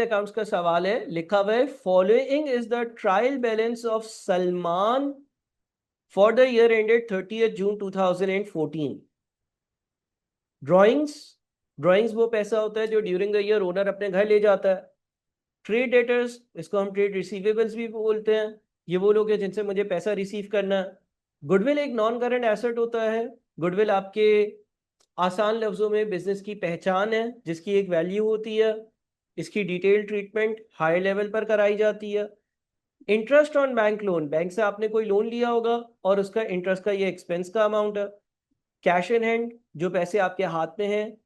Accounts का सवाल है, लिखा हुआ है following is the trial balance of Salman for the year ended 30 June 2014। Drawings drawings वो पैसा होता है जो ड्यूरिंग द ईयर ओनर अपने घर ले जाता है। ट्रेड डेटर्स, इसको हम ट्रेड रिसीवेबल्स भी बोलते हैं, ये वो लोग हैं जिनसे मुझे पैसा रिसीव करना है। गुडविल एक नॉन करंट एसेट होता है। गुडविल आपके आसान लफ्जों में बिजनेस की पहचान है जिसकी एक वैल्यू होती है। इसकी डिटेल ट्रीटमेंट हाई लेवल पर कराई जाती है। Interest on bank loan, bank से आपने कोई लोन लिया होगा और उसका इंटरेस्ट का ये एक्सपेंस का अमाउंट है। कैश इन हैंड, जो पैसे आपके हाथ में हैं।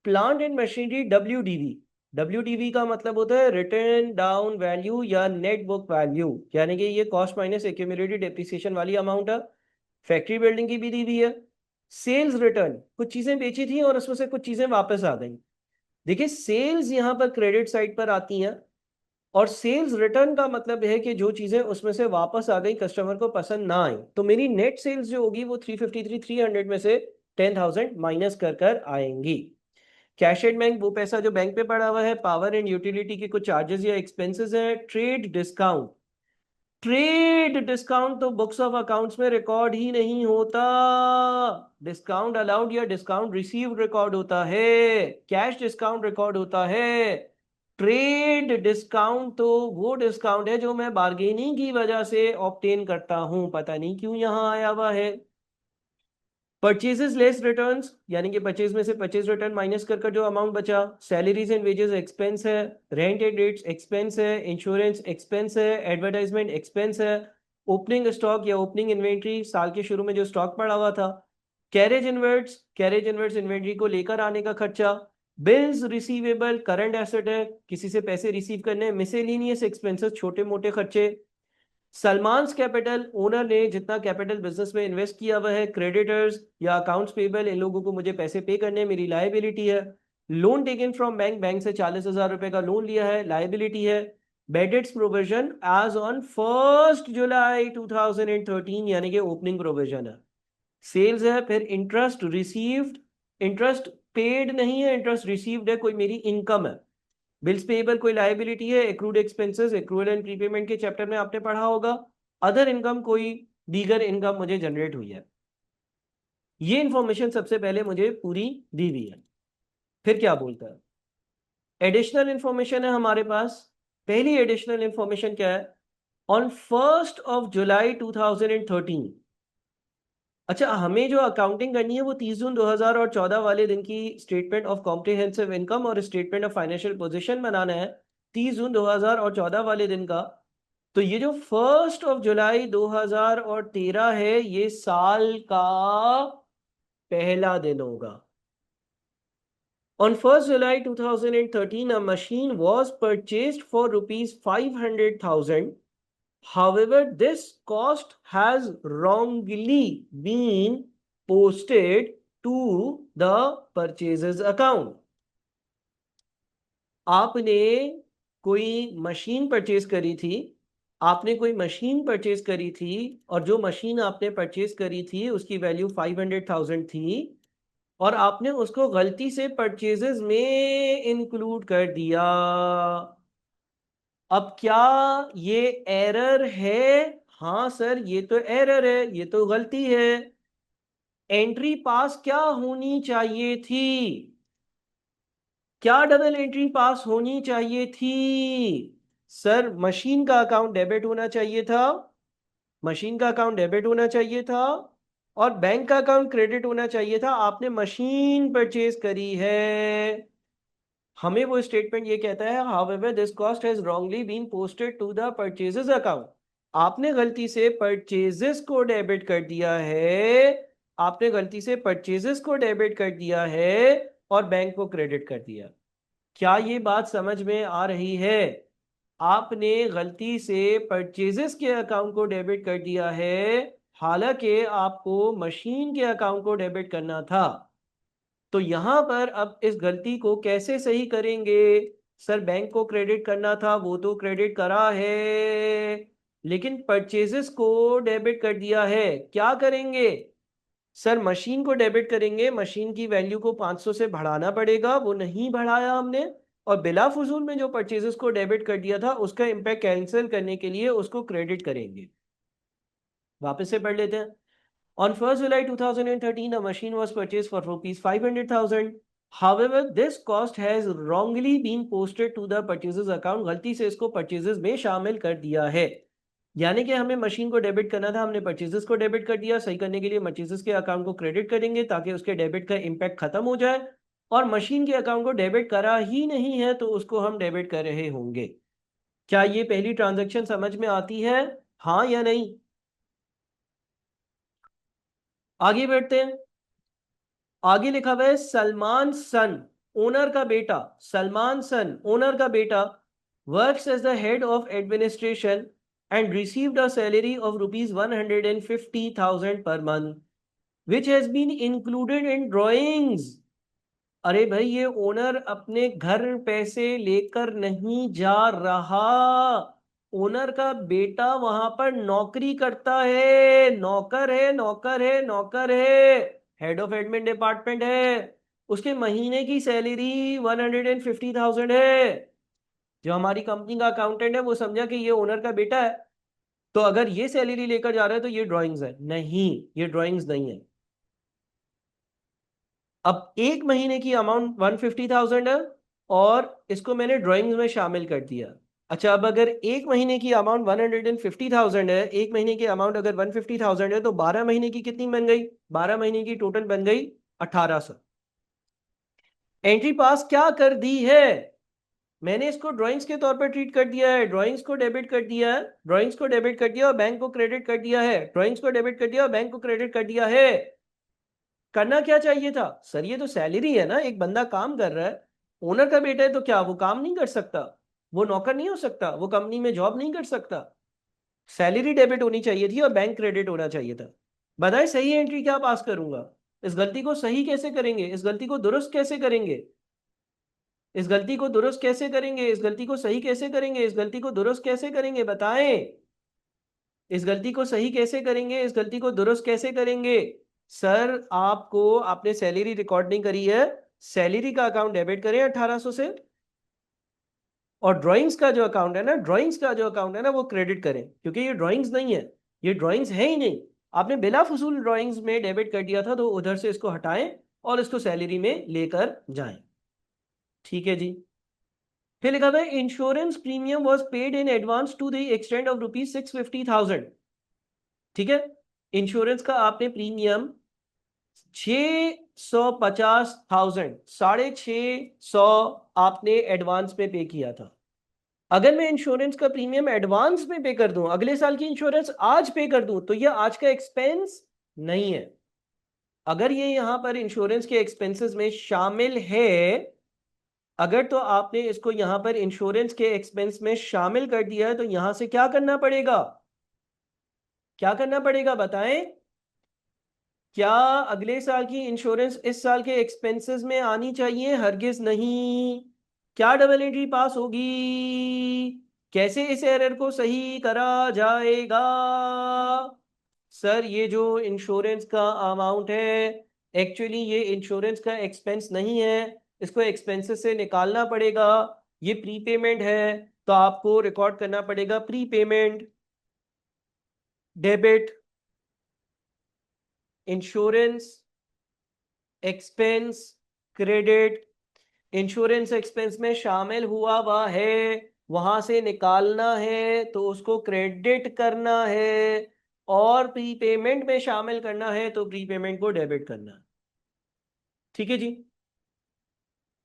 Plant and machinery, WDV. WDV का मतलब होता है रिटर्न डाउन वैल्यू या नेट बुक वैल्यू, यानी कि ये कॉस्ट माइनस एक्यूमुलेटेड डेप्रिसिएशन वाली अमाउंट है। फैक्ट्री बिल्डिंग की भी दी हुई है। सेल्स रिटर्न, कुछ चीजें बेची थी और उसमें से कुछ चीजें वापस आ गई। देखिए सेल्स यहां पर क्रेडिट साइड पर आती हैं और सेल्स रिटर्न का मतलब है कि जो चीजें उसमें से वापस आ गई कस्टमर को पसंद ना आई, तो मेरी नेट सेल्स जो होगी वो 353 में से 10,000 माइनस कर कर आएंगी। कैश एट बैंक, वो पैसा जो बैंक पे पड़ा हुआ है। पावर एंड यूटिलिटी के कुछ चार्जेस या एक्सपेंसेस हैं। ट्रेड डिस्काउंट, ट्रेड डिस्काउंट तो बुक्स ऑफ अकाउंट्स में रिकॉर्ड ही नहीं होता। डिस्काउंट अलाउड या डिस्काउंट रिसीव्ड रिकॉर्ड होता है। कैश डिस्काउंट रिकॉर्ड होता है। ट्रेड डिस्काउंट तो वो डिस्काउंट है जो मैं बार्गेनिंग की वजह से ऑब्टेन करता हूं, पता नहीं क्यों यहां आया हुआ है। परचेजेस लेस रिटर्न्स, यानी कि परचेज में से परचेज रिटर्न माइनस कर जो अमाउंट बचा। सैलरीज एंड वेजेस एक्सपेंस है। रेंट एंड रेट्स एक्सपेंस है। इंश्योरेंस एक्सपेंस है। एडवर्टाइजमेंट एक्सपेंस है। ओपनिंग स्टॉक या ओपनिंग इन्वेंट्री, साल के शुरू में जो स्टॉक पड़ा हुआ था। कैरेज इनवर्ट्स इन्वेंट्री को लेकर आने का खर्चा। बिल्स रिसीवेबल करंट एसेट है, किसी से पैसे रिसीव करने। मिसेलिनियस एक्सपेंसेस, छोटे मोटे खर्चे। सलमान कैपिटल, ओनर ने जितना कैपिटल बिजनेस में इन्वेस्ट किया हुआ है। क्रेडिटर्स या अकाउंट्स पेबल, इन लोगों को मुझे पैसे पे करने, मेरी लायबिलिटी है। Loan taken from bank, bank से 40,000 रुपए का लोन लिया है, लायबिलिटी है। बेडेट्स प्रोविजन एज ऑन 1 जुलाई 2013, यानी कि ओपनिंग प्रोविजन है। सेल्स है। फिर इंटरेस्ट रिसीव्ड, इंटरेस्ट पेड नहीं है, इंटरेस्ट रिसीव्ड है, कोई मेरी इनकम है। बिल्स पेएबल कोई लायबिलिटी है। Accrued expenses, accrual and prepayment के चैप्टर में आपने पढ़ा होगा। अदर इनकम, कोई दीगर इनकम मुझे जनरेट हुई है। ये इंफॉर्मेशन सबसे पहले मुझे पूरी दी हुई है। फिर क्या बोलता है, एडिशनल इंफॉर्मेशन है हमारे पास। पहली एडिशनल इंफॉर्मेशन क्या है, ऑन 1 जुलाई 2013। अच्छा, हमें जो अकाउंटिंग करनी है वो 30 जून 2014 वाले दिन की स्टेटमेंट ऑफ कॉम्प्रिहेंसिव इनकम और स्टेटमेंट ऑफ फाइनेंशियल पोजीशन बनाना है, 30 जून 2014 वाले दिन का। तो ये जो 1 जुलाई 2013 है, ये साल का पहला दिन होगा। On 1 July 2013, a machine was purchased for ₹500,000. However, this cost has wrongly been posted to the purchaser's account. आपने कोई मशीन परचेज करी थी, आपने कोई मशीन परचेज करी थी और जो मशीन आपने परचेज करी थी उसकी वैल्यू 500,000 थी और आपने उसको गलती से परचेजेस में इंक्लूड कर दिया। अब क्या ये एरर है? हाँ सर, ये तो एरर है, ये तो गलती है। एंट्री पास क्या होनी चाहिए थी? क्या डबल एंट्री पास होनी चाहिए थी? सर, मशीन का अकाउंट डेबिट होना चाहिए था, मशीन का अकाउंट डेबिट होना चाहिए था और बैंक का अकाउंट क्रेडिट होना चाहिए था। आपने मशीन परचेज करी है, हमें वो स्टेटमेंट ये कहता है however this cost has wrongly been posted to the purchases account. आपने गलती से परचेजेस को डेबिट कर दिया है, आपने गलती से परचेजेस को डेबिट कर दिया है और बैंक को क्रेडिट कर दिया। क्या ये बात समझ में आ रही है? आपने गलती से परचेजेस के अकाउंट को डेबिट कर दिया है, हालांकि आपको मशीन के अकाउंट को डेबिट करना था। तो यहां पर अब इस गलती को कैसे सही करेंगे? सर, बैंक को क्रेडिट करना था, वो तो क्रेडिट करा है, लेकिन परचेजेस को डेबिट कर दिया है। क्या करेंगे? सर, मशीन को डेबिट करेंगे, मशीन की वैल्यू को 500 से बढ़ाना पड़ेगा, वो नहीं बढ़ाया हमने। और बिला फजूल में जो परचेजेस को डेबिट कर दिया था उसका इम्पैक्ट कैंसिल करने के लिए उसको क्रेडिट करेंगे। वापस से पढ़ लेते हैं। On 1st July 2013, a machine was purchased for rupees 500,000. However, this cost has wrongly been posted to the purchases account. गलती से इसको परचेजेस में शामिल कर दिया है। यानी कि हमें मशीन को डेबिट करना था, हमने परचेजेस को डेबिट कर दिया। सही करने के लिए परचेजेस के अकाउंट को क्रेडिट करेंगे ताकि उसके डेबिट का इम्पैक्ट खत्म हो जाए। और मशीन के अकाउंट को डेबिट करा ही नहीं है तो उसको हम डेबिट कर रहे होंगे। क्या ये पहली ट्रांजैक्शन समझ में आती है, हाँ या नहीं? आगे बढ़ते हैं। आगे लिखा हुआ है सलमान सन, ओनर का बेटा, सलमान सन ओनर का बेटा works as the head of administration and received a salary of rupees 150,000 per month which has been included in drawings. अरे भाई, ये ओनर अपने घर पैसे लेकर नहीं जा रहा, ओनर का बेटा वहां पर नौकरी करता है, नौकर है, नौकर है, नौकर है, हेड ऑफ एडमिन डिपार्टमेंट है। उसके महीने की सैलरी 150,000 है। जो हमारी कंपनी का अकाउंटेंट है वो समझा कि ये ओनर का बेटा है, तो अगर ये सैलरी लेकर जा रहा है तो ये ड्राइंग्स है। नहीं, ये ड्राइंग्स नहीं है। अब एक महीने की अमाउंट 150,000 है और इसको मैंने ड्राइंग्स में शामिल कर दिया। अच्छा, अब अगर एक महीने की अमाउंट 150,000 है, एक महीने की अमाउंट अगर 150,000 है तो 12 महीने की कितनी बन गई? 12 महीने की टोटल बन गई 1800। एंट्री पास क्या कर दी है? मैंने इसको ड्राइंग्स के तौर पर ट्रीट कर दिया है, ड्राइंग्स को डेबिट कर दिया है, ड्राइंग्स को डेबिट कर दिया और बैंक को क्रेडिट कर दिया है, ड्राइंग्स को डेबिट कर दिया और बैंक को क्रेडिट कर दिया है। करना क्या चाहिए था सर? ये तो सैलरी है ना, एक बंदा काम कर रहा है, ओनर का बेटा है तो क्या वो काम नहीं कर सकता? वो नौकर नहीं हो सकता? वो कंपनी में जॉब नहीं कर सकता? सैलरी डेबिट होनी चाहिए थी और बैंक क्रेडिट होना चाहिए था। बताए सही एंट्री क्या पास करूंगा? इस गलती को सही कैसे करेंगे? इस गलती को दुरुस्त कैसे करेंगे? इस गलती को दुरुस्त कैसे करेंगे? इस गलती को सही कैसे करेंगे? इस गलती को दुरुस्त कैसे करेंगे? बताएं। इस गलती को सही कैसे करेंगे? इस गलती को दुरुस्त कैसे करेंगे? सर, आपको आपने सैलरी रिकॉर्ड नहीं करी है, सैलरी का अकाउंट डेबिट करें 1800 से और ड्राइंग्स का जो अकाउंट है ना, ड्राइंग्स का जो अकाउंट है ना वो क्रेडिट करें, क्योंकि ये ड्राइंग्स नहीं है, ये ड्राइंग्स है ही नहीं। आपने बिला फजूल ड्राइंग्स में डेबिट कर दिया था तो उधर से इसको हटाएं और इसको सैलरी में लेकर जाएं। ठीक है जी। फिर लिखा हुआ है insurance premium was paid in advance to the extend of rupees 650,000। ठीक है, इंश्योरेंस का आपने प्रीमियम 650,000, 650 आपने एडवांस में पे किया था। अगर मैं इंश्योरेंस का प्रीमियम एडवांस में पे कर दूं, अगले साल की इंश्योरेंस आज पे कर दूं, तो यह आज का एक्सपेंस नहीं है। अगर ये यहां पर इंश्योरेंस के एक्सपेंसेस में शामिल है, अगर तो आपने इसको यहां पर इंश्योरेंस के एक्सपेंस में शामिल कर दिया है तो यहां से क्या करना पड़ेगा? क्या करना पड़ेगा बताएं? क्या अगले साल की इंश्योरेंस इस साल के एक्सपेंसेस में आनी चाहिए? हरगिज नहीं। क्या डबल एंट्री पास होगी? कैसे इस एरर को सही करा जाएगा? सर, ये जो इंश्योरेंस का अमाउंट है, एक्चुअली ये इंश्योरेंस का एक्सपेंस नहीं है, इसको एक्सपेंसेस से निकालना पड़ेगा। ये प्रीपेमेंट है तो आपको रिकॉर्ड करना पड़ेगा prepayment, debit, insurance expense, credit. Insurance expense में शामिल हुआ हुआ है, वहां से निकालना है तो उसको क्रेडिट करना है, और प्रीपेमेंट में शामिल करना है तो प्रीपेमेंट को डेबिट करना है। ठीक है जी।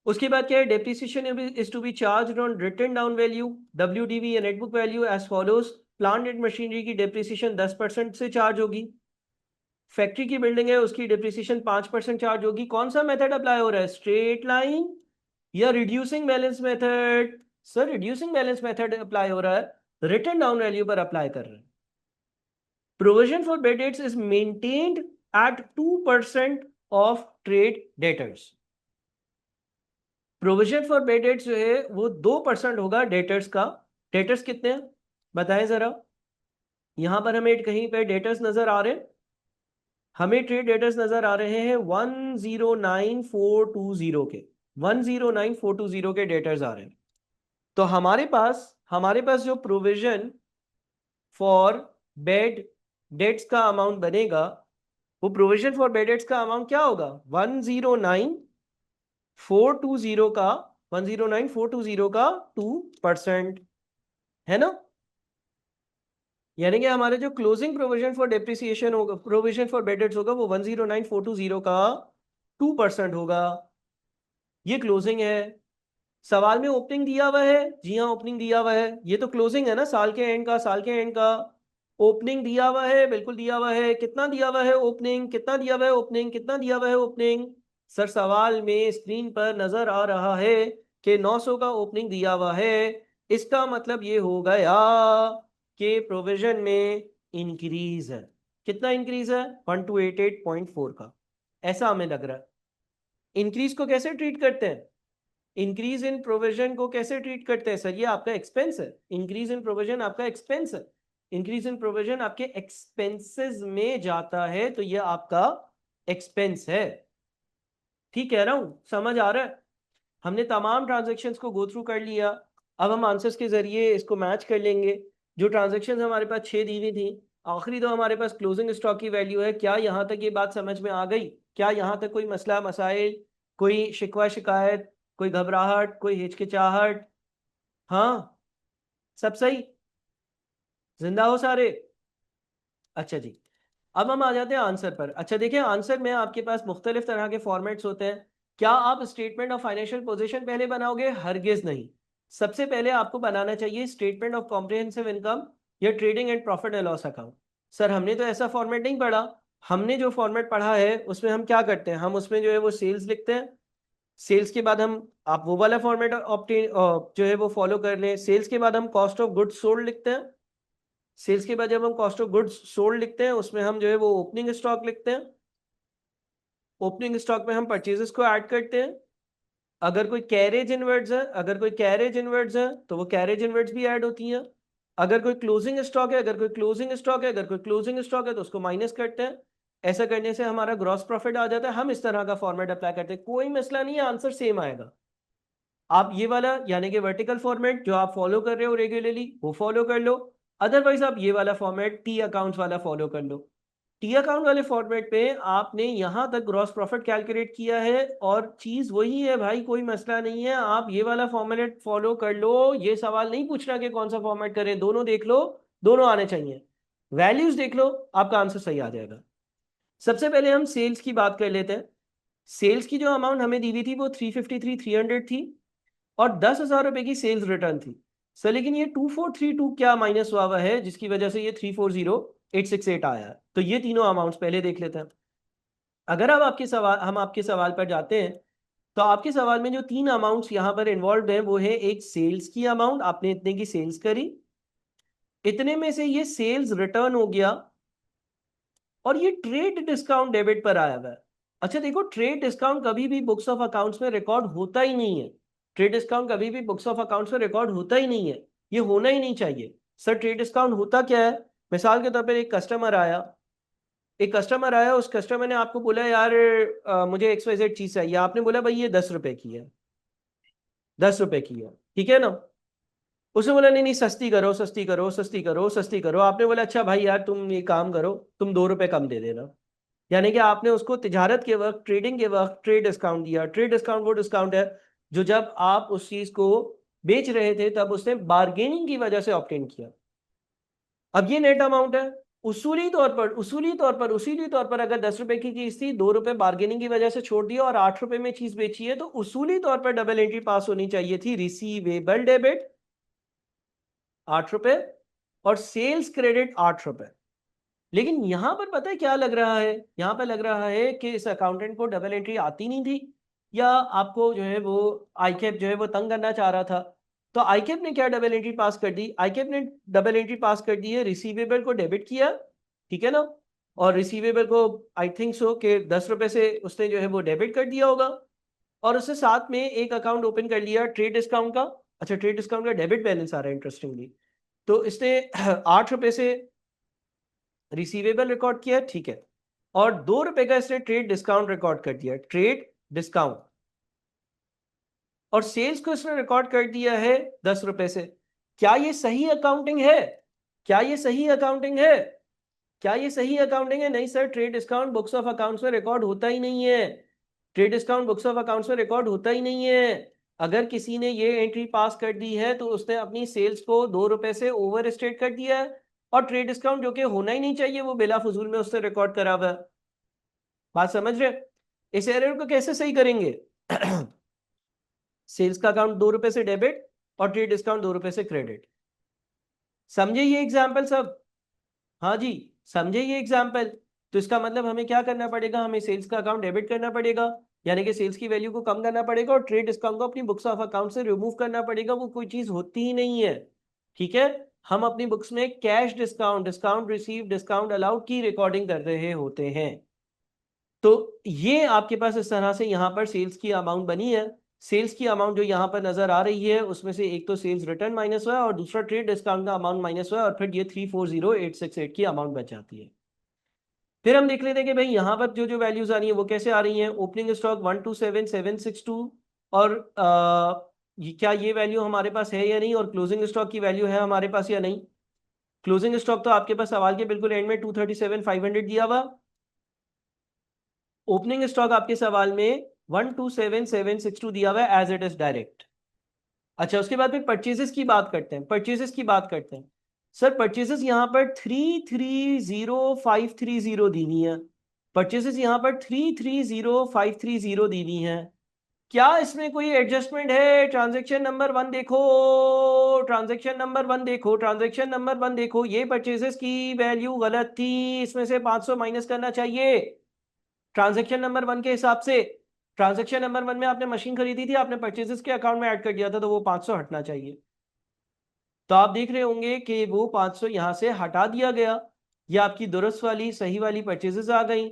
उसके बाद क्या है? Depreciation is to be charge on written down value, WDV या net book value as follows. Plant and machinery की डेप्रिसिएशन 10% से चार्ज होगी। फैक्ट्री की बिल्डिंग है, उसकी डिप्रिसिएशन 5% चार्ज होगी। कौन सा मेथड अप्लाई हो रहा है? स्ट्रेट लाइन या reducing balance method? Sir, reducing balance method apply हो रहा है, रिटन डाउन वैल्यू पर अप्लाई कर रहे हैं। Provision for bad debts is maintained eight 2% of trade debtors. Provision for bad debts जो है वो 2% होगा डेटर्स का। डेटर्स कितने हैं बताएं जरा? यहां पर हमें कहीं पे डेटर्स नजर आ रहे हैं, हमें ट्रेड डेटर्स नजर आ रहे हैं 109420 के। 109,420 के डेटर्स आ रहे हैं। तो हमारे पास जो प्रोविजन फॉर बेड डेट्स का अमाउंट बनेगा, वो प्रोविजन फॉर बेड डेट्स का अमाउंट क्या होगा? 109,420 का 2%, है ना? यानी कि हमारे जो क्लोजिंग प्रोविजन फॉर डेप्रिसिएशन होगा, प्रोविजन फॉर बेड डेट्स होगा, वो 109,420 का 2% होगा। ये क्लोजिंग है। सवाल में ओपनिंग दिया हुआ है, जी हाँ ओपनिंग दिया हुआ है, ये तो क्लोजिंग है ना, साल के एंड का ओपनिंग दिया हुआ है, बिल्कुल दिया हुआ है। कितना दिया हुआ है ओपनिंग, कितना दिया हुआ है ओपनिंग, कितना दिया हुआ है ओपनिंग? सर सवाल में स्क्रीन पर नजर आ रहा है कि 900 का ओपनिंग दिया हुआ है। इसका मतलब ये हो गया कि प्रोविजन में इंक्रीज है। कितना इंक्रीज है? 1288.4 का, ऐसा हमें लग रहा है। इंक्रीज को कैसे ट्रीट करते हैं? इंक्रीज इन प्रोविजन को कैसे ट्रीट करते हैं सर? ये आपका एक्सपेंस है। इंक्रीज इन प्रोविजन आपका एक्सपेंस है। इंक्रीज इन प्रोविजन आपके एक्सपेंसेस में जाता है, तो ये आपका एक्सपेंस है। ठीक कह रहा हूं? समझ आ रहा है? हमने तमाम ट्रांजेक्शन्स को गो थ्रू कर लिया। अब हम आंसर्स के जरिए इसको मैच कर लेंगे। जो ट्रांजेक्शन्स हमारे पास 6 दी हुई थी, आखिरी तो हमारे पास क्लोजिंग स्टॉक की वैल्यू है। क्या यहाँ तक ये बात समझ में आ गई? क्या यहाँ तक कोई मसला मसाइल, कोई शिकवा शिकायत, कोई घबराहट, कोई हिचकिचाहट? हाँ, सब सही, जिंदा हो सारे? अच्छा जी, अब हम आ जाते हैं आंसर पर। अच्छा देखिए, आंसर में आपके पास मुख्तलिफ तरह के फॉर्मेट्स होते हैं। क्या आप स्टेटमेंट ऑफ फाइनेंशियल पोजीशन पहले बनाओगे? हरगिज नहीं। सबसे पहले आपको बनाना चाहिए स्टेटमेंट ऑफ कॉम्प्रिहेंसिव इनकम या trading and profit and loss account. Sir हमने तो ऐसा फॉर्मेट नहीं पढ़ा। हमने जो फॉर्मेट पढ़ा है उसमें हम क्या करते हैं, हम उसमें जो है वो सेल्स लिखते हैं। सेल्स के बाद हम, आप वो वाला फॉर्मेट ऑप्टेन जो है वो फॉलो कर लें। सेल्स के बाद हम कॉस्ट ऑफ गुड्स सोल्ड लिखते हैं। सेल्स के बाद जब हम कॉस्ट ऑफ गुड्स सोल्ड लिखते हैं, उसमें हम जो है वो ओपनिंग स्टॉक लिखते हैं। ओपनिंग स्टॉक में हम परचेजेस को ऐड करते हैं। अगर कोई कैरेज इनवर्ड्स है, तो वो कैरेज इनवर्ड्स भी ऐड होती हैं। अगर कोई क्लोजिंग स्टॉक है, तो उसको माइनस करते हैं। ऐसा करने से हमारा ग्रॉस प्रॉफिट आ जाता है। हम इस तरह का फॉर्मेट अप्लाई करते हैं, कोई मसला नहीं है, आंसर सेम आएगा। आप ये वाला यानी कि वर्टिकल फॉर्मेट जो आप फॉलो कर रहे हो रेगुलरली, वो फॉलो कर लो। अदरवाइज आप ये वाला फॉर्मेट टी अकाउंट्स वाला फॉलो कर लो। टी अकाउंट वाले फॉर्मेट पे आपने यहां तक ग्रॉस प्रॉफिट कैलकुलेट किया है और चीज वही है भाई, कोई मसला नहीं है। आप ये वाला फॉर्मेट फॉलो कर लो। ये सवाल नहीं पूछना कि कौन सा फॉर्मेट करें, दोनों देख लो, दोनों आने चाहिए। वैल्यूज देख लो, आपका आंसर सही आ जाएगा। सबसे पहले हम सेल्स की बात कर लेते हैं। सेल्स की जो अमाउंट हमें दी हुई थी वो 353 थी और 10,000 रुपए की सेल्स रिटर्न थी। सर लेकिन ये 2432 क्या माइनस हुआ है जिसकी वजह से ये 340,868 आया है? तो ये तीनों अमाउंट्स पहले देख लेते हैं। अगर अब आपके सवाल पर जाते हैं, तो आपके सवाल में जो तीन अमाउंट्स यहां पर इन्वॉल्व हैं वो है, एक सेल्स की अमाउंट, आपने इतने की सेल्स करी, इतने में से ये सेल्स रिटर्न हो गया, और ये ट्रेड डिस्काउंट डेबिट पर आया हुआ है। अच्छा देखो, ट्रेड डिस्काउंट कभी भी बुक्स ऑफ अकाउंट्स में रिकॉर्ड होता ही नहीं है। ट्रेड डिस्काउंट कभी भी बुक्स ऑफ अकाउंट्स में रिकॉर्ड होता ही नहीं है। ये होना ही नहीं चाहिए। सर ट्रेड डिस्काउंट होता क्या है? मिसाल के तौर पर एक कस्टमर आया, उस कस्टमर ने आपको बोला यार मुझे XYZ चीज चाहिए। आपने बोला भाई ये 10 रुपए की है, 10 रुपए की है, ठीक है ना? उसने बोला नहीं नहीं, सस्ती करो, सस्ती करो, सस्ती करो, सस्ती करो। आपने बोला अच्छा भाई यार तुम ये काम करो, तुम 2 रुपए कम दे देना। यानी कि आपने उसको तिजारत के वक्त, ट्रेडिंग के वक्त ट्रेड डिस्काउंट दिया। ट्रेड डिस्काउंट वो डिस्काउंट है जो जब आप उस चीज को बेच रहे थे तब उसने बार्गेनिंग की वजह से ऑब्टेन किया। अब ये नेट अमाउंट है। उसूली तौर पर अगर 10 रुपए की चीज थी, 2 रुपए बार्गेनिंग की वजह से छोड़ दिया और 8 रुपए में चीज बेची है, तो उसूली तौर पर डबल एंट्री पास होनी चाहिए थी, रिसीवेबल डेबिट 8 रुपए और सेल्स क्रेडिट 8 रुपए। लेकिन यहां पर पता है क्या लग रहा है? यहां पर लग रहा है कि इस अकाउंटेंट को डबल एंट्री आती नहीं थी, या आपको जो है वो आईकेप जो है वो तंग करना चाह रहा था। तो आईकेप ने क्या डबल एंट्री पास कर दी? आईकेप ने डबल एंट्री पास कर दी है, रिसीवेबल को डेबिट किया, ठीक है ना? और रिसीवेबल को आई थिंक सो कि 10 रुपए से उसने जो है वो डेबिट कर दिया होगा, और उससे साथ में एक अकाउंट ओपन कर लिया ट्रेड डिस्काउंट का। अच्छा, ट्रेड डिस्काउंट का डेबिट बैलेंस आ रहा है इंटरेस्टिंगली। तो इसने 8 रुपए से रिसीवेबल रिकॉर्ड किया, ठीक है, और 2 रुपए का इसने ट्रेड डिस्काउंट रिकॉर्ड कर दिया, ट्रेड डिस्काउंट। और सेल्स को इसने रिकॉर्ड कर दिया है 10 रुपए से। क्या ये सही अकाउंटिंग है? क्या ये सही अकाउंटिंग है? क्या ये सही अकाउंटिंग है? नहीं sir, trade discount books of accounts में रिकॉर्ड होता ही नहीं है। Trade discount books of accounts में रिकॉर्ड होता ही नहीं है। अगर किसी ने ये एंट्री पास कर दी है तो उसने अपनी सेल्स को 2 रुपए से ओवर स्टेट कर दिया है, और ट्रेड डिस्काउंट जो कि होना ही नहीं चाहिए वो बिला फजूल में उससे रिकॉर्ड करा हुआ है। बात समझ रहे? इस एरर को कैसे सही करेंगे? सेल्स का अकाउंट 2 रुपए से डेबिट और ट्रेड डिस्काउंट 2 रुपए से क्रेडिट। समझे ये एग्जाम्पल सब? हाँ जी, समझे ये एग्जाम्पल? तो इसका मतलब हमें क्या करना पड़ेगा? हमें सेल्स का अकाउंट डेबिट करना पड़ेगा, यानी कि सेल्स की वैल्यू को कम करना पड़ेगा, और ट्रेड डिस्काउंट को अपनी बुक्स ऑफ अकाउंट से रिमूव करना पड़ेगा। वो कोई चीज होती ही नहीं है। ठीक है, हम अपनी बुक्स में cash discount, discount receive, discount allowed की रिकॉर्डिंग कर रहे होते हैं। तो ये आपके पास इस तरह से यहाँ पर सेल्स की अमाउंट बनी है। सेल्स की अमाउंट जो यहाँ पर नजर आ रही है उसमें से एक तो सेल्स रिटर्न माइनस हुआ है और दूसरा ट्रेड डिस्काउंट का अमाउंट माइनस हुआ है, और फिर ये 340868 की अमाउंट बच जाती है। फिर हम देख लेते हैं कि भाई यहाँ पर जो जो वैल्यूज आ रही हैं वो कैसे आ रही हैं। ओपनिंग स्टॉक 127762, और क्या ये वैल्यू हमारे पास है या नहीं, और क्लोजिंग स्टॉक की वैल्यू है हमारे पास या नहीं। क्लोजिंग स्टॉक तो आपके पास सवाल के बिल्कुल एंड में 237500 दिया हुआ। ओपनिंग स्टॉक आपके सवाल में 127762 दिया हुआ है एज इट इज डायरेक्ट। अच्छा, उसके बाद फिर परचेजेस की बात करते हैं। परचेजेस की बात करते हैं। सर परचेजेस यहाँ पर 330530 दी हुई है। परचेजेस यहाँ पर 330530 दी हुई है। क्या इसमें कोई एडजस्टमेंट है? ट्रांजैक्शन नंबर 1 देखो, ट्रांजैक्शन नंबर 1 देखो, ट्रांजैक्शन नंबर 1 देखो। ये परचेजेस की वैल्यू गलत थी, इसमें से 500 माइनस करना चाहिए ट्रांजैक्शन नंबर 1 के हिसाब से। ट्रांजैक्शन नंबर 1 में आपने मशीन खरीदी थी, आपने परचेजेस के अकाउंट में ऐड कर दिया था, तो वो 500 हटना चाहिए। तो आप देख रहे होंगे कि वो 500 यहां से हटा दिया गया। ये आपकी दुरुस्त वाली सही वाली परचेजेस आ गई।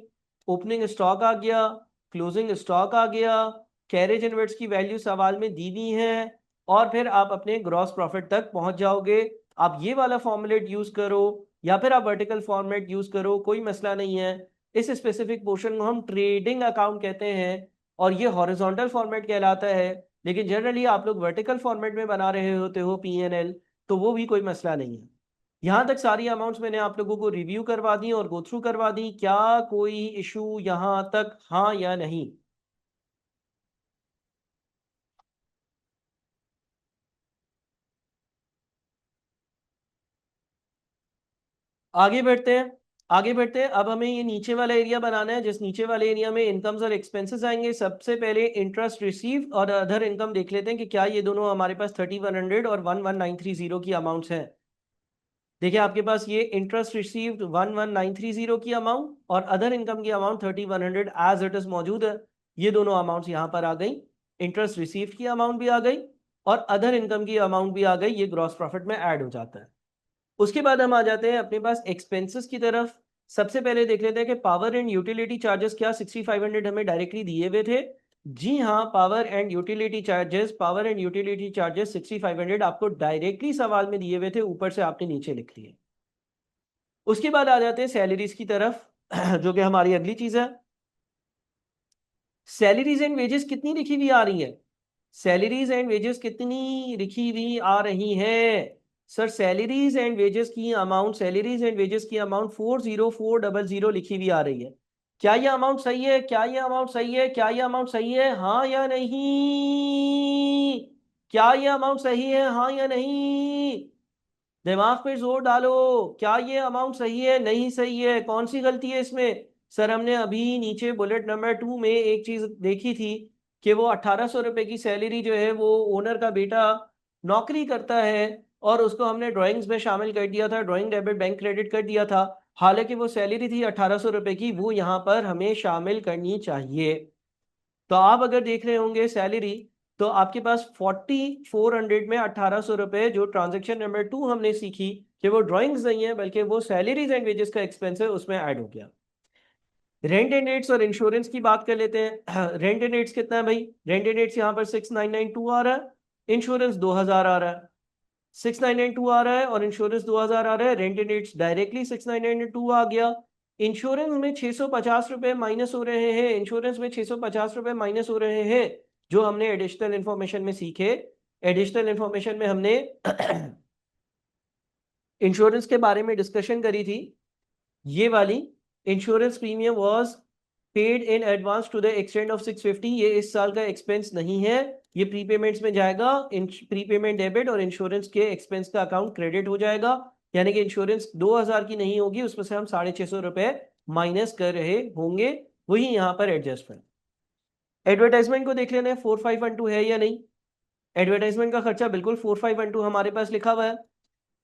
ओपनिंग स्टॉक आ गया, क्लोजिंग स्टॉक आ गया, कैरेज इनवर्ट्स की वैल्यू सवाल में दी हुई है, और फिर आप अपने ग्रॉस प्रॉफिट तक पहुंच जाओगे। आप ये वाला फॉर्मूलेट यूज करो या फिर आप वर्टिकल फॉर्मेट यूज करो, कोई मसला नहीं है। इस स्पेसिफिक पोर्शन को हम ट्रेडिंग अकाउंट कहते हैं, और ये हॉरिजॉन्टल फॉर्मेट कहलाता है। लेकिन जनरली आप लोग वर्टिकल फॉर्मेट में बना रहे होते हो P&L, तो वो भी कोई मसला नहीं है। यहां तक सारी अमाउंट्स मैंने आप लोगों को रिव्यू करवा दी और गो थ्रू करवा दी। क्या कोई इशू यहां तक, हाँ या नहीं? आगे बढ़ते हैं। आगे बढ़ते हैं। अब हमें ये नीचे वाला एरिया बनाना है, जिस नीचे वाले एरिया में इनकम्स और एक्सपेंसेस आएंगे। सबसे पहले इंटरेस्ट रिसीव और अदर इनकम देख लेते हैं कि क्या ये दोनों हमारे पास 3100 और 11930 की अमाउंट्स हैं। देखिए आपके पास ये इंटरेस्ट रिसीव्ड 11930 की अमाउंट और अदर इनकम की अमाउंट 3100 एज इट इज मौजूद है। ये दोनों अमाउंट्स यहाँ पर आ गई। इंटरेस्ट रिसीव्ड की अमाउंट भी आ गई और अदर इनकम की अमाउंट भी आ गई। ये ग्रॉस प्रॉफिट में ऐड हो जाता है। उसके बाद हम आ जाते हैं अपने पास एक्सपेंसेस की तरफ। सबसे पहले देख लेते हैं कि पावर एंड यूटिलिटी चार्जेस क्या 6500 हमें डायरेक्टली दिए हुए थे। जी हाँ, power and utility charges, power and utility charges 6500 आपको डायरेक्टली सवाल में दिए हुए थे, ऊपर से आपने नीचे लिख लिए। उसके बाद आ जाते हैं सैलरीज की तरफ जो कि हमारी अगली चीज है। सैलरीज एंड वेजेस कितनी लिखी हुई आ रही है? सैलरीज एंड वेजेस कितनी लिखी हुई आ रही है? सर सैलरीज एंड वेजेस की अमाउंट, सैलरीज एंड वेजेस की अमाउंट 40400 लिखी हुई आ रही है। क्या ये अमाउंट सही है? क्या ये अमाउंट सही है? क्या ये अमाउंट सही है, हाँ या नहीं? क्या ये अमाउंट सही है, हाँ या नहीं? दिमाग पे जोर डालो। क्या ये अमाउंट सही है, नहीं सही है? कौन सी गलती है इसमें? सर हमने अभी नीचे बुलेट नंबर 2 में एक चीज देखी थी कि वो 1800 रुपए की सैलरी जो है वो ओनर का बेटा नौकरी करता है, और उसको हमने ड्राइंग्स में शामिल कर दिया था, ड्राइंग डेबिट बैंक क्रेडिट कर दिया था। हालांकि वो सैलरी थी 1800 रुपए की, वो यहाँ पर हमें शामिल करनी चाहिए। तो आप अगर देख रहे होंगे सैलरी, तो आपके पास 4400 में 1800 रुपए जो ट्रांजेक्शन नंबर 2 हमने सीखी कि वो ड्राइंग्स नहीं है बल्कि वो सैलरीज एंड वेजेस का एक्सपेंस है, उसमें ऐड हो गया। रेंट एंड रेट्स और इंश्योरेंस की बात कर लेते हैं। रेंट एंड रेट्स कितना है भाई? रेंट एंड रेट्स यहाँ पर 6992 आ रहा है, इंश्योरेंस 2000 आ रहा है। 6992 आ रहा है और इंश्योरेंस 2000 आ रहा है। रेंट एंड रेट्स डायरेक्टली 6992 आ गया। इंश्योरेंस में 650 रुपए माइनस हो रहे हैं, इंश्योरेंस में 650 रुपए माइनस हो रहे हैं। जो हमने एडिशनल इंफॉर्मेशन में सीखे, एडिशनल इंफॉर्मेशन में हमने इंश्योरेंस के बारे में डिस्कशन करी थी। ये वाली insurance premium was paid in advance to the extend of 650। ये इस साल का एक्सपेंस नहीं है, ये प्रीपेमेंट्स में जाएगा। प्रीपेमेंट डेबिट और इंश्योरेंस के एक्सपेंस का अकाउंट क्रेडिट हो जाएगा, यानी कि इंश्योरेंस 2000 की नहीं होगी, उसमें से हम 650 रुपए माइनस कर रहे होंगे, वही यहाँ पर एडजस्टमेंट। एडवर्टाइजमेंट को देख लेना है 4512 है या नहीं। एडवर्टाइजमेंट का खर्चा बिल्कुल 4512 हमारे पास लिखा हुआ है,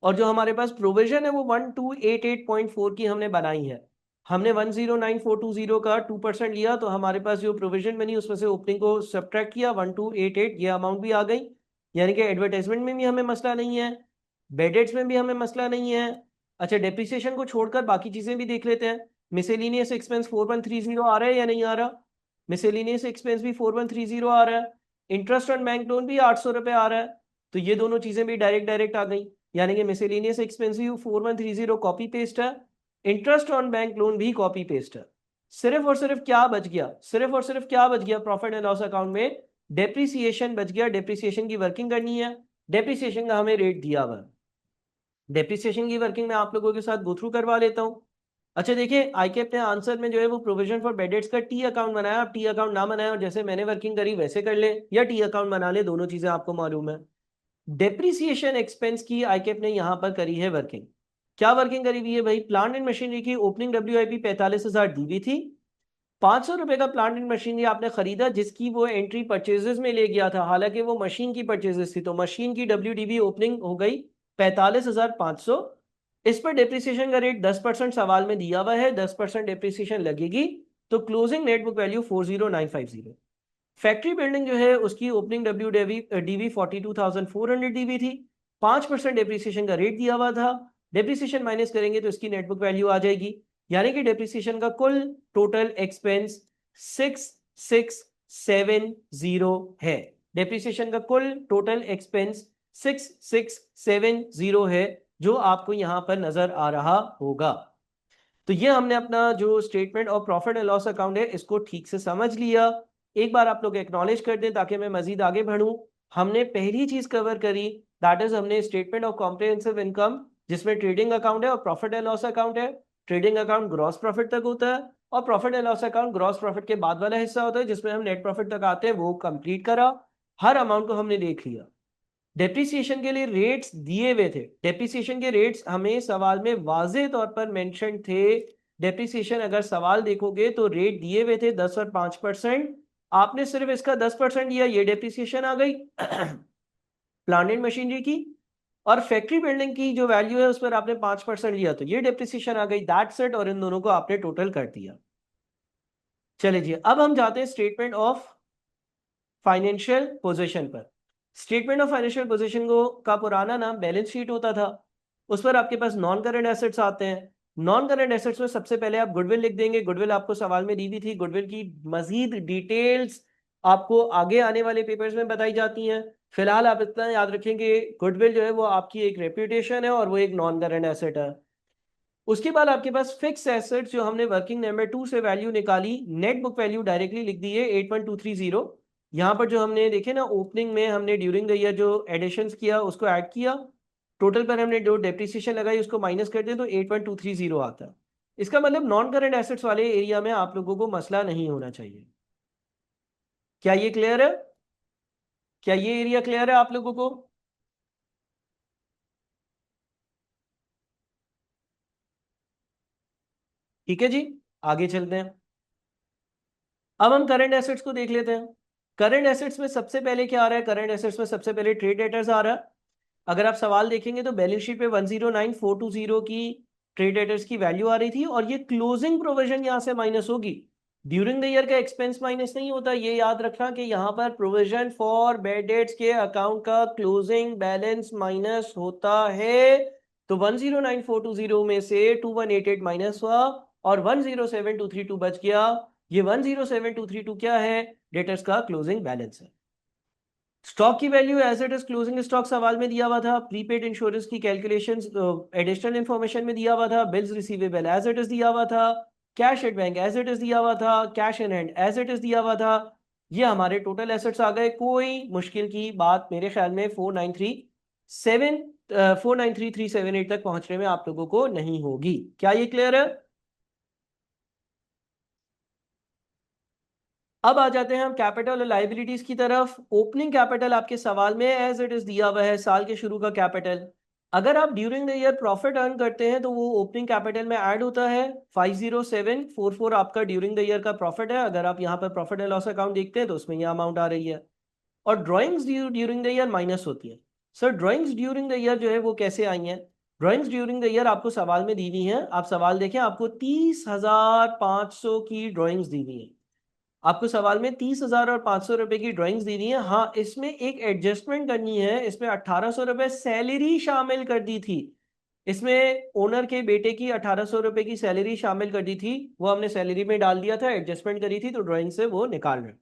और जो हमारे पास प्रोविजन है वो 1288.4 की हमने बनाई है। हमने 109420 का 2% लिया, तो हमारे पास जो प्रोविजन बनी उसमें से ओपनिंग को सब्ट्रैक्ट किया 1288, ये अमाउंट भी आ गई। यानी कि एडवर्टाइजमेंट में भी हमें मसला नहीं है, बेडेट्स में भी हमें मसला नहीं है। अच्छा, डेप्रिसिएशन को छोड़कर बाकी चीजें भी देख लेते हैं। मिसेलिनियस एक्सपेंस 4130 आ रहा है या नहीं आ रहा? मिसेलिनियस एक्सपेंस भी 4130 आ रहा है। इंटरेस्ट ऑन बैंक लोन भी 800 रुपए आ रहा है, तो ये दोनों चीजें भी डायरेक्ट आ गई, यानी कि मिसेलिनियस एक्सपेंसिव 4130 कॉपी पेस्ट है, इंटरेस्ट ऑन बैंक लोन भी कॉपी पेस्ट है। सिर्फ और सिर्फ क्या बच गया, सिर्फ और सिर्फ क्या बच गया प्रॉफिट एंड लॉस अकाउंट में? डेप्रिसिएशन बच गया। डेप्रिसिएशन की वर्किंग करनी है, डेप्रिसिएशन का हमें रेट दिया हुआ है। डेप्रिसिएशन की वर्किंग में आप लोगों के साथ गो थ्रू करवा लेता हूं। अच्छा देखिए, आईकेप ने आंसर में जो है वो प्रोविजन फॉर बेड डेट्स का टी अकाउंट बनाया। आप टी अकाउंट ना बनाए और जैसे मैंने वर्किंग करी वैसे कर ले, या टी अकाउंट बना ले, दोनों चीजें आपको मालूम है। डेप्रिसिएशन एक्सपेंस की आईकेप ने यहां पर करी है वर्किंग। क्या वर्किंग करी हुई है भाई? प्लांट एंड मशीनरी की ओपनिंग WIP 45,000 दी हुई थी। 500 रुपए का प्लांट एंड मशीनरी आपने खरीदा, जिसकी वो एंट्री परचेजेस में ले गया था, हालांकि वो मशीन की परचेजेस थी, तो मशीन की WDV ओपनिंग हो गई 45,500। इस पर डेप्रिसिएशन का रेट 10% सवाल में दिया हुआ है, 10% डेप्रिसिएशन लगेगी, तो closing net book value 40950। Factory building जो है उसकी ओपनिंग DV 42,400 दी हुई थी, 5% डेप्रिसिएशन का रेट दिया हुआ था। डेप्रिसिएशन माइनस करेंगे तो इसकी नेटबुक वैल्यू आ जाएगी, यानी कि डेप्रिसिएशन का कुल टोटल एक्सपेंस 6670 है। डेप्रिसिएशन का कुल टोटल एक्सपेंस 6670 है, जो आपको यहां पर नजर आ रहा होगा। तो ये हमने अपना जो statement of profit and loss account है इसको ठीक से समझ लिया। एक बार आप लोग एक्नॉलेज कर दें ताकि मैं मजीद आगे बढ़ूं। हमने पहली चीज कवर करी, दैट इज हमने स्टेटमेंट ऑफ कॉम्प्रिहेंसिव इनकम, जिसमें ट्रेडिंग अकाउंट है और प्रॉफिट एंड लॉस अकाउंट है। ट्रेडिंग अकाउंट ग्रॉस प्रॉफिट तक होता है, और profit and loss account gross profit के बाद वाला हिस्सा होता है, जिसमें हम नेट प्रॉफिट तक आते हैं, वो कंप्लीट करा। हर अमाउंट को हमने देख लिया। डेप्रिसिएशन के लिए रेट्स दिए हुए थे, डेप्रिसिएशन के रेट्स हमें सवाल में वाजे तौर पर मेंशन थे। डेप्रिसिएशन अगर सवाल देखोगे तो रेट दिए हुए थे 10 और 5%। आपने सिर्फ इसका 10% दिया, ये डेप्रिसिएशन आ गई प्लांट एंड मशीनरी की। और फैक्ट्री बिल्डिंग की जो वैल्यू है उस पर आपने 5% लिया, तो ये डेप्रिसिएशन आ गई, दैट्स इट। और इन दोनों को आपने टोटल कर दिया। चलिए जी, अब हम जाते हैं स्टेटमेंट ऑफ फाइनेंशियल पोजीशन पर। स्टेटमेंट ऑफ फाइनेंशियल पोजीशन को का पुराना नाम बैलेंस शीट होता था। उस पर आपके पास नॉन करंट एसेट्स आते हैं। नॉन करंट एसेट्स में सबसे पहले आप गुडविल लिख देंगे। गुडविल आपको सवाल में दी हुई थी, गुडविल की मजीद डिटेल्स आपको आगे आने वाले पेपर्स में बताई जाती हैं। फिलहाल आप इतना याद रखेंगे, गुडविल जो है वो आपकी एक रेप्यूटेशन है और वो एक नॉन करंट एसेट है। उसके बाद आपके पास फिक्स एसेट्स, जो हमने वर्किंग नंबर 2 से वैल्यू निकाली, नेट बुक वैल्यू डायरेक्टली लिख दी है 81230। यहाँ पर जो हमने देखे ना, ओपनिंग में हमने ड्यूरिंग द ईयर जो एडिशंस किया उसको ऐड किया, टोटल पर हमने जो डेप्रिसिएशन लगाई उसको माइनस कर दें तो 81230 आता है। इसका मतलब नॉन करंट एसेट्स वाले एरिया में आप लोगों को मसला नहीं होना चाहिए। क्या ये क्लियर है? क्या ये एरिया क्लियर है आप लोगों को? ठीक है जी, आगे चलते हैं। अब हम करंट एसेट्स को देख लेते हैं। करंट एसेट्स में सबसे पहले क्या आ रहा है? करंट एसेट्स में सबसे पहले ट्रेड डेटर्स आ रहा है। अगर आप सवाल देखेंगे तो बैलेंस शीट पे 109420 की ट्रेड डेटर्स की वैल्यू आ रही थी, और ये क्लोजिंग प्रोविजन यहां से माइनस होगी। ड्यूरिंग द ईयर का एक्सपेंस माइनस नहीं होता, ये याद रखना कि यहाँ पर प्रोविजन फॉर बैड डेट्स के अकाउंट का क्लोजिंग बैलेंस माइनस होता है। तो 109420 में से 2188 माइनस हुआ और 107232 बच गया। ये 107232 क्या है? डेटर्स का क्लोजिंग बैलेंस है। स्टॉक की value as it is closing stock सवाल में दिया हुआ था। प्रीपेड इंश्योरेंस की कैलकुलेशन एडिशनल इंफॉर्मेशन में दिया हुआ था। Bills receivable as it is दिया हुआ था। Cash at bank as it is दिया हुआ था। Cash in hand as it is दिया हुआ था। ये हमारे टोटल एसेट्स आ गए। कोई मुश्किल की बात मेरे ख्याल में 493,378 तक पहुंचने में आप लोगों को नहीं होगी। क्या ये क्लियर है? अब आ जाते हैं हम कैपिटल और लाइबिलिटीज की तरफ। ओपनिंग कैपिटल आपके सवाल में एज इट इज दिया हुआ है, साल के शुरू का कैपिटल। अगर आप during the year profit earn करते हैं तो वो ओपनिंग कैपिटल में ऐड होता है। 50744 आपका ड्यूरिंग द ईयर का प्रॉफिट है। अगर आप यहाँ पर प्रॉफिट एंड लॉस अकाउंट देखते हैं तो उसमें यह अमाउंट आ रही है। और drawings during the year minus होती है। Sir drawings during the year जो है वो कैसे आई हैं? ड्राइंग्स ड्यूरिंग द ईयर आपको सवाल में दी हुई हैं। आप सवाल देखें, आपको 30,500 की ड्राइंग्स दी हुई हैं। आपको सवाल में 30,000 और 500 रुपए की ड्राइंग्स दी हुई है। हाँ, इसमें एक एडजस्टमेंट करनी है। इसमें 1800 रुपए सैलरी शामिल कर दी थी। इसमें ओनर के बेटे की 1800 रुपए की सैलरी शामिल कर दी थी। वो हमने सैलरी में डाल दिया था, एडजस्टमेंट करी थी, तो ड्राइंग से वो निकाल रहे।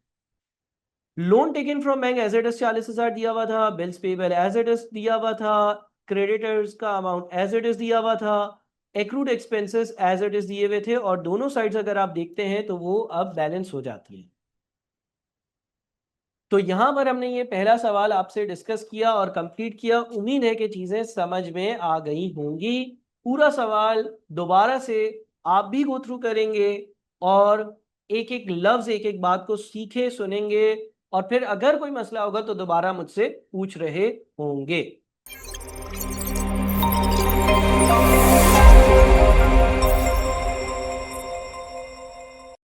Loan taken from bank as it is 40,000 दिया हुआ था। Bills payable as it is दिया हुआ था। क्रेडिटर्स का अमाउंट एज इट इज दिया हुआ था। Accrued expenses as it is दिए हुए थे। और दोनों साइड्स अगर आप देखते हैं तो वो अब बैलेंस हो जाती है। तो यहां पर हमने ये पहला सवाल आपसे डिस्कस किया और कंप्लीट किया। उम्मीद है कि चीजें समझ में आ गई होंगी। पूरा सवाल दोबारा से आप भी गो थ्रू करेंगे और एक एक लफ्ज, एक एक बात को सीखे, सुनेंगे, और फिर अगर कोई मसला होगा तो दोबारा मुझसे पूछ रहे होंगे।